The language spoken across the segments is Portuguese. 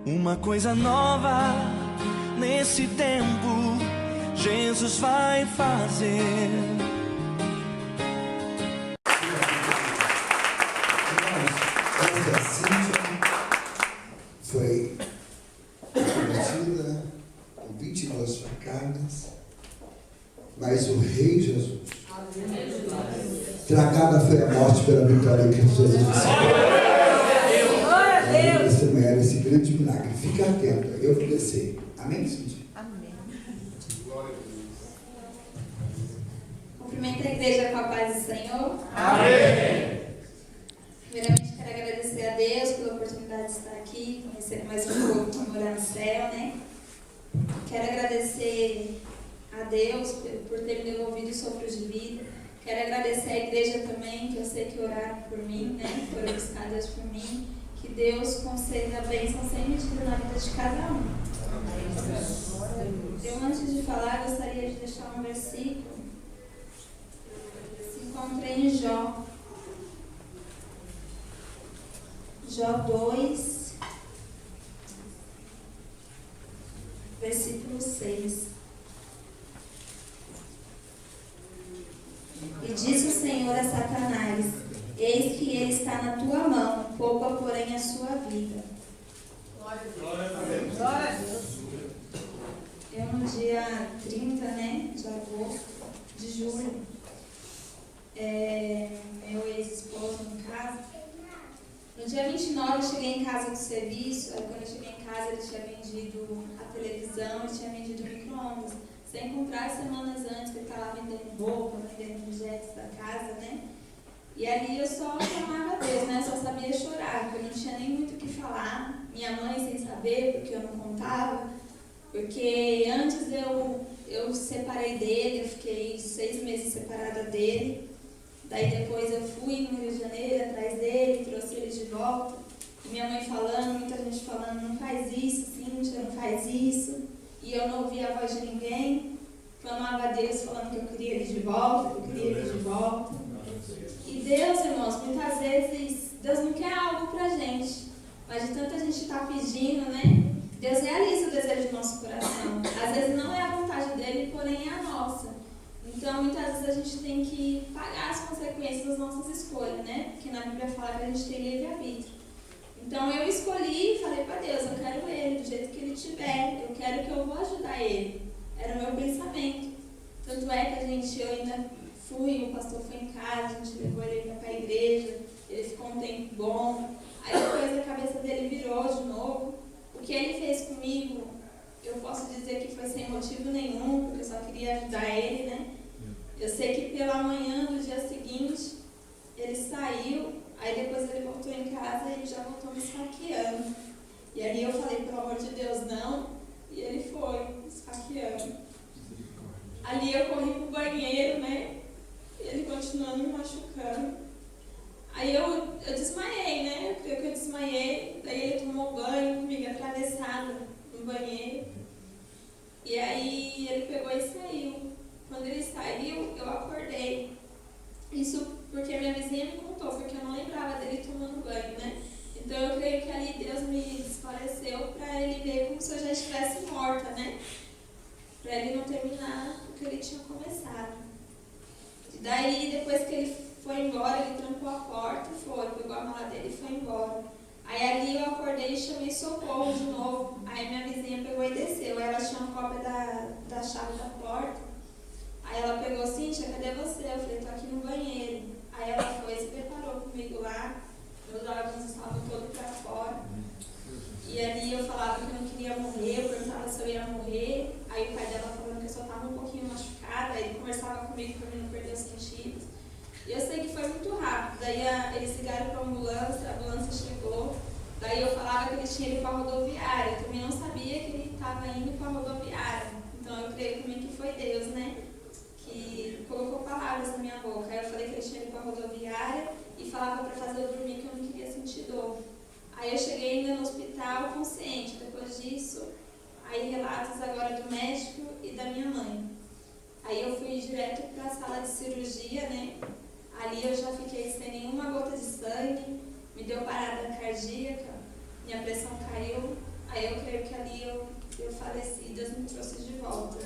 Uma coisa nova nesse tempo Jesus vai fazer. A Cíntia foi prometida com 22 facadas, mas o Rei Jesus, tragada foi a morte pela vitória em Cristo Jesus. Você merece esse grande milagre. Fica atento, eu vou descer. Amém, Cíntia? Amém. Cumprimento a igreja com a paz do Senhor. Amém. Primeiramente, quero agradecer a Deus pela oportunidade de estar aqui, conhecer mais um povo que mora no céu, né? Quero agradecer a Deus por ter me devolvido o sopro de vida. Quero agradecer à igreja também, que eu sei que oraram por mim, né? Foram buscar Deus por mim. Que Deus conceda a bênção sem medida na vida de cada um. Eu, antes de falar, gostaria de deixar um versículo que se encontra em Jó. Jó 2, versículo 6. E disse o Senhor a Satanás: eis que ele está na tua mão, poupa, porém, a sua vida. Glória a Deus. Eu, no dia 30, né, de agosto, de julho, meu ex-esposo em casa. No dia 29, eu cheguei em casa do serviço. Aí, quando eu cheguei em casa, ele tinha vendido a televisão, ele tinha vendido o micro-ondas. Sem comprar semanas antes, que ele estava vendendo roupa, vendendo objetos da casa, né? E ali eu só clamava a Deus, né? Eu só sabia chorar, porque eu não tinha nem muito o que falar. Minha mãe sem saber, porque eu não contava. Porque antes eu separei dele, eu fiquei 6 meses separada dele. Daí depois eu fui no Rio de Janeiro atrás dele, trouxe ele de volta. E minha mãe falando, muita gente falando: não faz isso, Cíntia, não faz isso. E eu não ouvia a voz de ninguém. Clamava a Deus falando que eu queria ele de volta, que eu queria ele de volta. E Deus, irmãos, muitas vezes, Deus não quer algo pra gente. Mas de tanta gente estar pedindo, né? Deus realiza o desejo do nosso coração. Às vezes não é a vontade dele, porém é a nossa. Então, muitas vezes a gente tem que pagar as consequências das nossas escolhas, né? Porque na Bíblia fala que a gente tem livre-arbítrio. Então, eu escolhi e falei para Deus: eu quero ele do jeito que ele tiver, eu quero que eu vou ajudar ele. Era o meu pensamento. Tanto é que eu ainda fui, o pastor foi em casa, a gente levou ele para a igreja, ele ficou um tempo bom. Aí depois a cabeça dele virou de novo. O que ele fez comigo, eu posso dizer que foi sem motivo nenhum, porque eu só queria ajudar ele, né? Eu sei que pela manhã do dia seguinte, ele saiu, aí depois ele voltou em casa e ele já voltou me esfaqueando. E ali eu falei: pelo amor de Deus, não. E ele foi, me esfaqueando. Ali eu corri pro banheiro, né? E ele continuando me machucando. Aí eu desmaiei, né? Eu creio que eu desmaiei. Daí ele tomou banho comigo atravessado no banheiro. E aí ele pegou e saiu. Quando ele saiu, eu acordei. Isso porque minha vizinha me contou, porque eu não lembrava dele tomando banho, né? Então eu creio que ali Deus me esclareceu para ele ver como se eu já estivesse morta, né? Para ele não terminar o que ele tinha começado. E daí, depois que ele foi embora, ele trancou a porta e foi, pegou a mala dele e foi embora. Aí ali eu acordei e chamei socorro de novo. Aí minha vizinha pegou e desceu. Aí ela tinha uma cópia da chave da porta. Aí ela pegou: Cíntia, cadê você? Eu falei: tô aqui no banheiro. Aí ela foi e se preparou comigo lá. Meus órgãos estavam todos para fora. E ali eu falava que eu não queria morrer, eu perguntava se eu ia morrer. Aí o pai dela falando que eu só estava um pouquinho machucada. Aí ele conversava comigo para mim não perder os sentidos. E eu sei que foi muito rápido. Daí eles ligaram para a ambulância chegou. Daí eu falava que ele tinha ido para a rodoviária. Eu também não sabia que ele estava indo para a rodoviária. Então eu creio também que foi Deus, né? Que colocou palavras na minha boca. Aí eu falei que ele tinha ido para a rodoviária e falava para fazer eu dormir, que eu não queria sentir dor. Aí eu cheguei ainda no hospital consciente. Depois disso, aí relatos agora do médico e da minha mãe. Aí eu fui direto para a sala de cirurgia, né? Ali eu já fiquei sem nenhuma gota de sangue, me deu parada cardíaca, minha pressão caiu. Aí eu creio que ali eu faleci, Deus me trouxe de volta.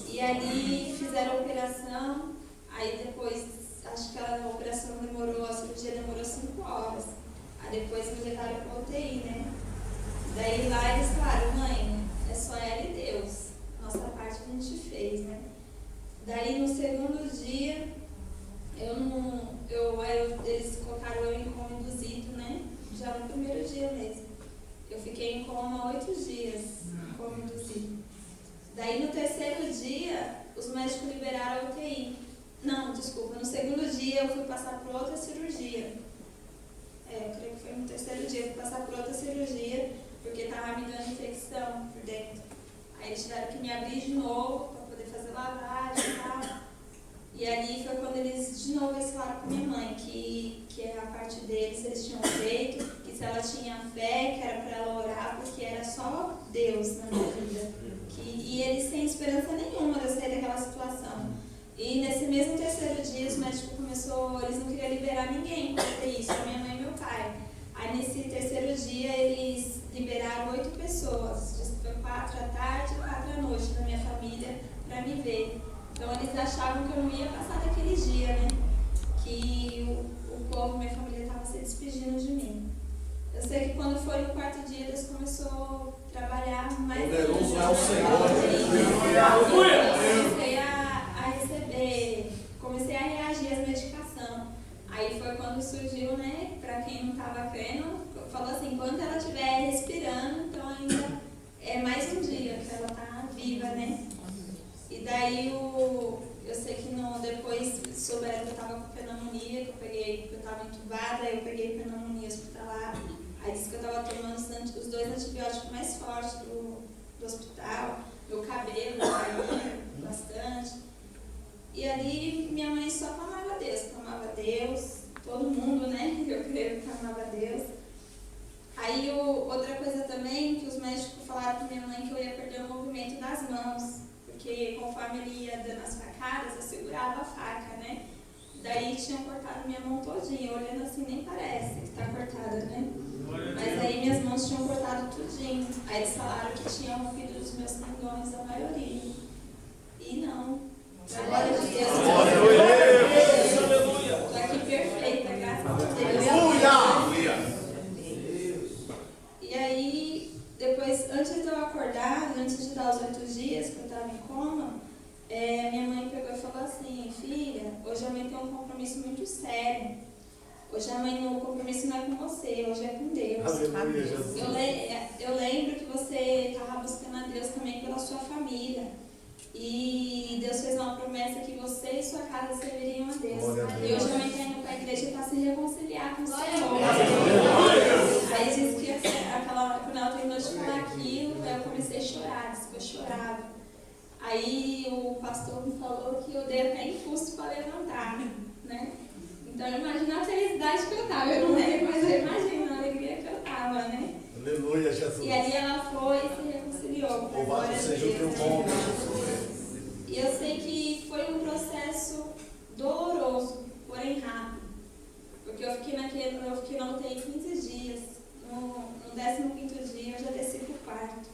E ali fizeram a operação, aí depois, acho que a operação demorou, a cirurgia demorou 5 horas. Aí depois me levaram para a UTI, né? Daí lá eles falaram, mãe, é só ela e Deus. Nossa parte a gente fez, né? Daí no segundo dia, eles colocaram eu em coma induzido, né? Já no primeiro dia mesmo. Eu fiquei em coma 8 dias, coma induzido. Daí no terceiro dia, os médicos liberaram a UTI. Não, desculpa, no segundo dia eu fui passar por outra cirurgia. Eu creio que foi no terceiro dia, eu fui passar por outra cirurgia, porque estava me dando infecção por dentro. Aí eles tiveram que me abrir de novo, para poder fazer lavagem e tal. E ali foi quando eles, de novo, falaram com minha mãe, que a parte deles, eles tinham feito, que se ela tinha fé, que era para ela orar, porque era só Deus na minha vida. E eles sem esperança nenhuma de eu sair daquela situação. E nesse mesmo terceiro dia, os médicos eles não queriam liberar ninguém para ter isso, minha mãe e meu pai. Aí nesse terceiro dia, eles liberaram 8 pessoas, foi 4 à tarde e 4 à noite da minha família para me ver. Então eles achavam que eu não ia passar daquele dia, né? Que o povo, minha família, estava se despedindo de mim. Eu sei que quando foi no 4º dia, Deus começou a trabalhar mais. Poderoso é o Senhor. Comecei a reagir às medicações. Aí foi quando surgiu, né? Para quem não estava crendo, falou assim: enquanto ela estiver respirando, então ainda é mais um dia que ela está viva, né? E daí eu sei que depois souberam que eu estava com pneumonia, que eu estava entubada, aí eu peguei pneumonia hospitalar. Aí disse que eu estava tomando os 2 antibióticos mais fortes do hospital, meu cabelo caiu bastante. E ali minha mãe só clamava Deus, todo mundo, né? Eu creio que clamava Deus. Aí outra coisa também, que os médicos falaram para minha mãe que eu ia perder o movimento das mãos, porque conforme ele ia dando as facadas, eu segurava a faca, né? Daí tinham cortado minha mão todinha, olhando assim nem parece que está cortada, né? Mas aí minhas mãos tinham cortado tudinho. Aí eles falaram que tinham rompido os meus tendões, a maioria. E não. Glória a Deus. Estou aqui perfeita, graças a Deus. E aí, depois, antes de eu acordar, antes de dar os 8 dias que eu estava em coma, minha mãe pegou e falou assim: filha, hoje a mãe tem um compromisso muito sério. Hoje a mãe, o compromisso não é com você, hoje é com Deus. Aleluia, Jesus. Eu lembro que você estava buscando a Deus também pela sua família. E Deus fez uma promessa que você e sua casa serviriam a Deus. E hoje a mãe está indo para a igreja para se reconciliar com o Senhor. Aí diz que quando ela terminou de falar aquilo, eu comecei a chorar, disse que eu chorava. Aí o pastor me falou que eu dei até impulso para levantar, né? Então eu imagino a felicidade que eu estava. Eu não lembro, mas eu imagino a alegria que eu estava, né? Aleluia, Jesus. E ali ela foi e se reconciliou. Louvado seja o teu nome, Jesus. E eu sei que foi um processo doloroso, porém rápido. Porque eu fiquei na UTI 15 dias. No 15º dia eu já desci para o quarto.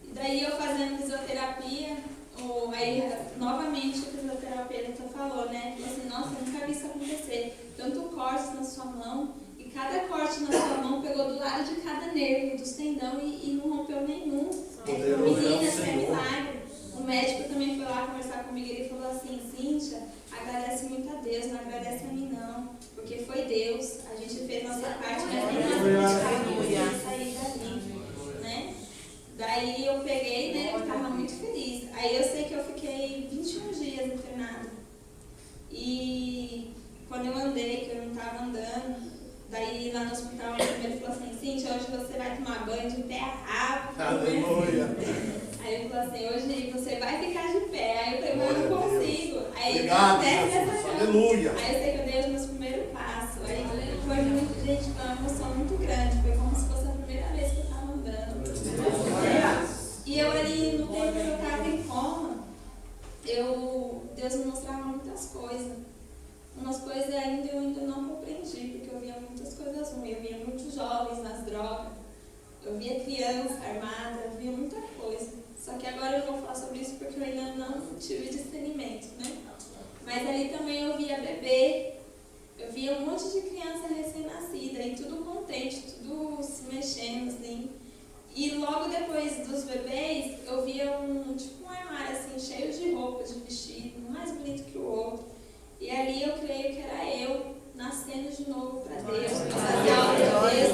E daí eu fazendo fisioterapia, aí novamente o fisioterapeuta falou, né? Falou assim: nossa, eu nunca vi isso acontecer. Tanto corte na sua mão, e cada corte na sua mão pegou do lado de cada nervo, dos tendão e não rompeu nenhum. Menina, isso é milagre. O médico também foi lá conversar comigo e ele falou assim: Cíntia, agradece muito a Deus, não agradece a mim não, porque foi Deus, a gente fez nossa parte, mas nem nós sair dali, né? Daí eu peguei, né, eu estava muito feliz. Aí eu sei que eu fiquei 21 dias internada. E quando eu andei, que eu não estava andando, daí lá no hospital ele falou assim: Cíntia, hoje você vai tomar banho de pé a rabo. Aleluia. Aí ele falou assim: hoje você vai ficar de pé. Aí eu falei: mas eu não consigo. Aí ele obrigado, desce dessa cama. Aleluia. Aí eu sei que eu dei os meus primeiros passos. Aí foi muito, gente, foi uma emoção muito grande. Foi como se fosse a primeira vez que eu estava andando. E eu ali, no tempo que eu estava em coma, Deus me mostrava muitas coisas. Umas coisas eu ainda não compreendi, porque eu via muitas coisas ruins. Eu via muitos jovens eu via criança armada, eu via muita coisa. Só que agora eu não vou falar sobre isso porque eu ainda não tive discernimento, né? Mas ali também eu via bebê, eu via um monte de criança recém-nascida e tudo contente, tudo se mexendo assim. E logo depois dos bebês, eu via tipo um armário assim, cheio de roupa, de vestido, um mais bonito que o outro. E ali eu creio que era eu nascendo de novo para Deus, para fazer a obra de Deus.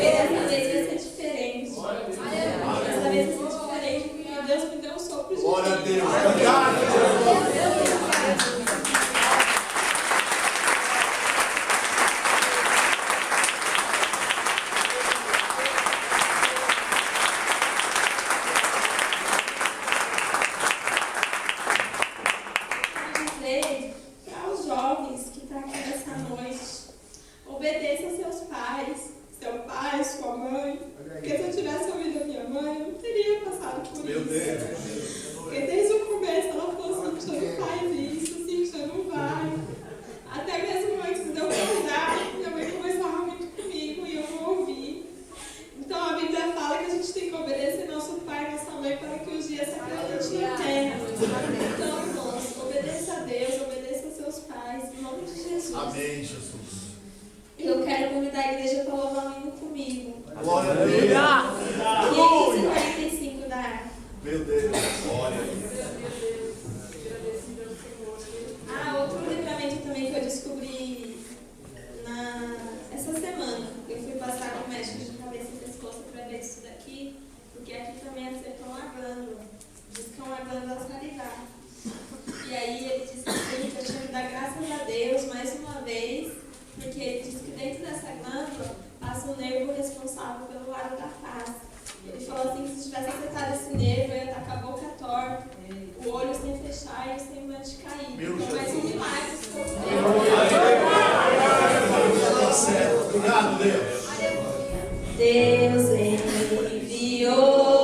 Dessa vez ia ser diferente. Dessa vez ia ser diferente, porque Deus me deu um sopro de vida. Glória a Deus. Obrigado. Amém, Jesus. Eu quero convidar a igreja para louvar um hino comigo. Glória a Deus. E 45 da harpa. Meu Deus. Glória a Deus. Outro livramento também que eu descobri essa semana. Eu fui passar com o médico de cabeça e pescoço para ver isso daqui, porque aqui também acertou uma glândula. Diz que é uma glândula salivar. E aí ele disse que eu tinha que dar graças a Deus mais uma vez, porque ele disse que dentro dessa glândula passa um nervo responsável pelo lado da face. Ele falou assim que se tivesse acertado esse nervo, eu ia estar com a boca torta, o olho sem fechar e o semblante caído. Então mais um milagre. Obrigado, Deus. Deus enviou.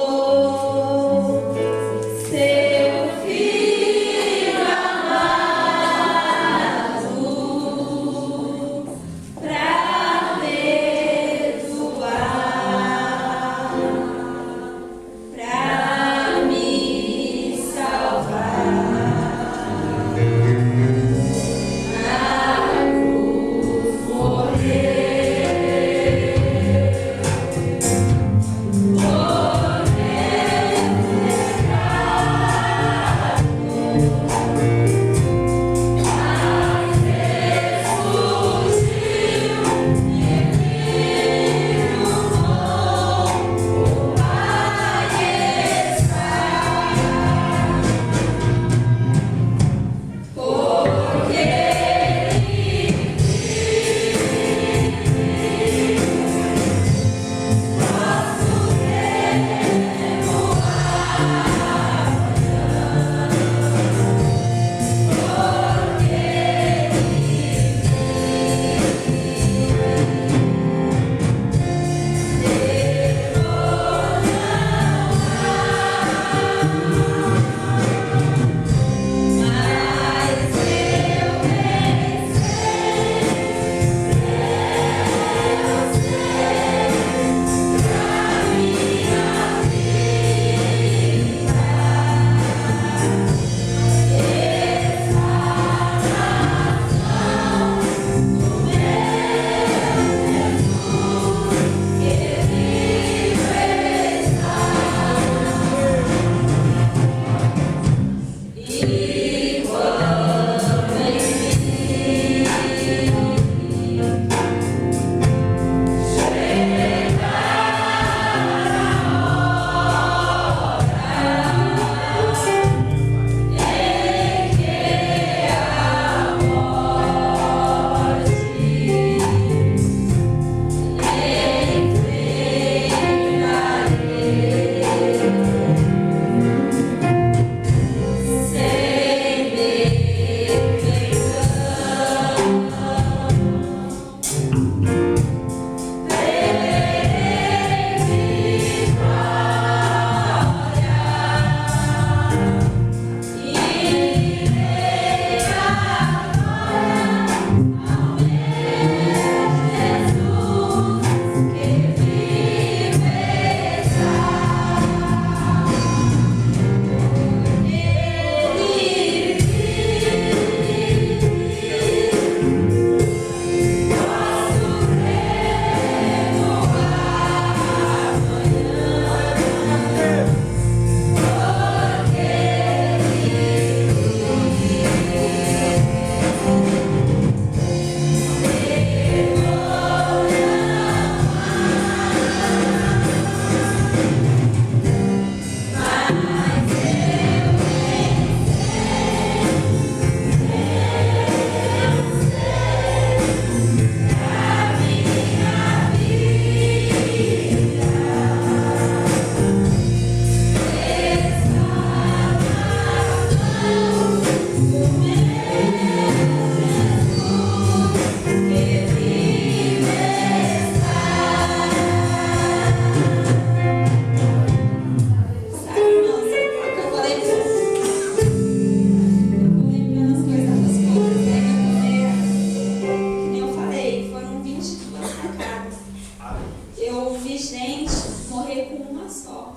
morrer com uma só.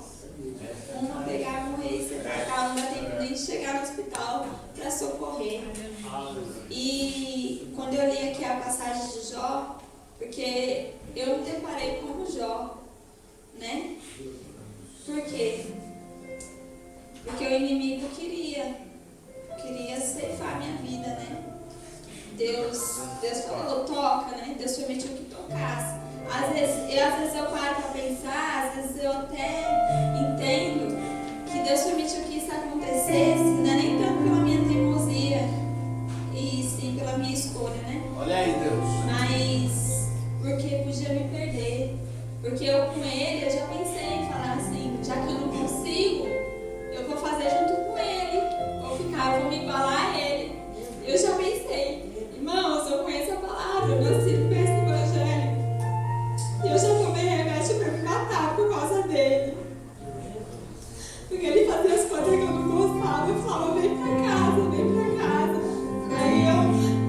Uma pegar, morrer e separar, não dá tempo nem de chegar no hospital para socorrer. E quando eu li aqui a passagem de Jó, porque eu me deparei como Jó, né? Por quê? Porque o inimigo queria ceifar minha vida, né? Deus falou, toca, né? Deus permitiu que tocasse. Às vezes eu paro para pensar, às vezes eu até entendo que Deus permitiu que isso acontecesse, não é nem tanto pela minha teimosia, e sim pela minha escolha, né? Olha aí, Deus. Mas porque podia me perder. Porque eu com ele, eu já pensei em falar assim, já que eu não consigo, eu vou fazer junto com ele, vou me igualar a ele. Eu já pensei, irmãos, eu conheço a palavra, eu nasci no berço do Evangelho. E eu já tomei remédio para me matar por causa dele. Porque ele fazia as coisas que eu não gostava. Eu falava, vem pra casa. Aí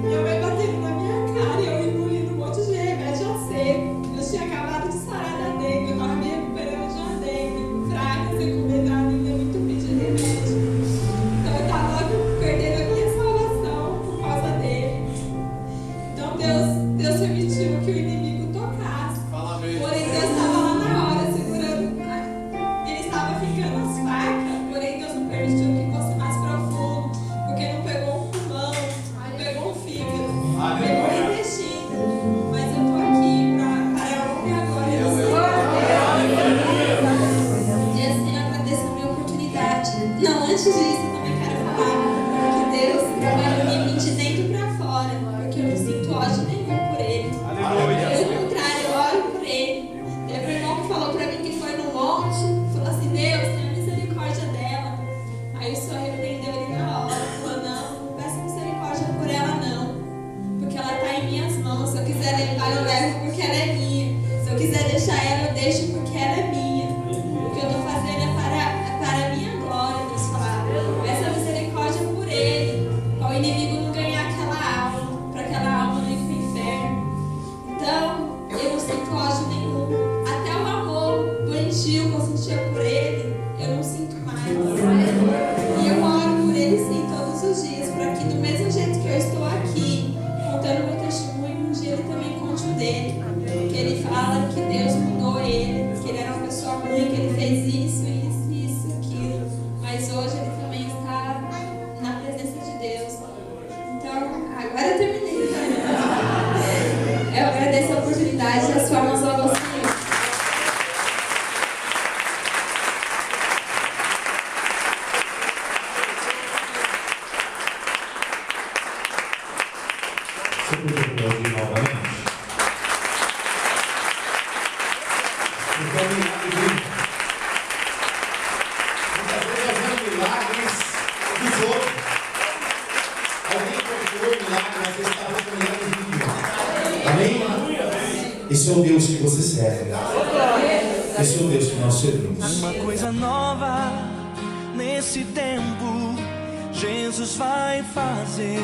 eu ia batendo na minha cara e eu engolindo um monte de remédio a seco. Eu tinha acabado de sarar da dengue, eu estava me recuperando de uma dengue. Fraca, sem comer nada, ainda muito pedir remédio. Então eu estava perdendo a minha salvação por causa dele. Então Deus permitiu que o inimigo tocasse. Porém, Deus estava lá na hora, segurando. Ele estava ficando as facas, porém Deus não permitiu que fosse mais profundo, porque não pegou um pulmão, não pegou um fígado, pegou um intestino. Mas eu estou aqui para ouvir agora. E assim, eu agradeço a minha oportunidade. Não, antes disso, eu também quero falar que Deus trabalha em mim de dentro para fora, porque eu não sinto ódio nenhum por Ele. Pelo contrário, eu oro por Ele. Teve um irmão que falou para mim que foi no monte, falou assim, Deus, tenha misericórdia dela. Aí o Senhor repreendeu ele na hora, falou, não peça misericórdia por ela não, porque ela está em minhas mãos. Se eu quiser levar, eu levo porque ela é minha. Se eu quiser deixar ela, eu deixo porque ela é minha. O que eu estou fazendo é para a minha glória, Deus falar. Peça misericórdia por ele, para o inimigo não ganhar aquela alma, para aquela alma não ir para o inferno. Então, eu não sinto ódio nenhum. Até o amor doentio que eu sentia por ele, eu não sinto mais. E eu oro por ele sim todos os dias, para que do mesmo jeito que eu estou aqui, contando meu testemunho, um dia ele também conte o dele. Que ele fala que Deus mudou ele, que ele era uma pessoa ruim, que ele fez isso, aquilo. Mas hoje ele também está na presença de Deus. Então, agora eu terminei. Eu agradeço a oportunidade e as formas ao Senhor. Você poderia ouvir novamente? Então, muitas vezes nós vemos milagres dos outros. Alguém procurou milagre, mas você está procurando milagre. Amém? Esse é o Deus que você serve. Esse é o Deus que nós servimos. Uma coisa nova nesse tempo, Jesus vai fazer.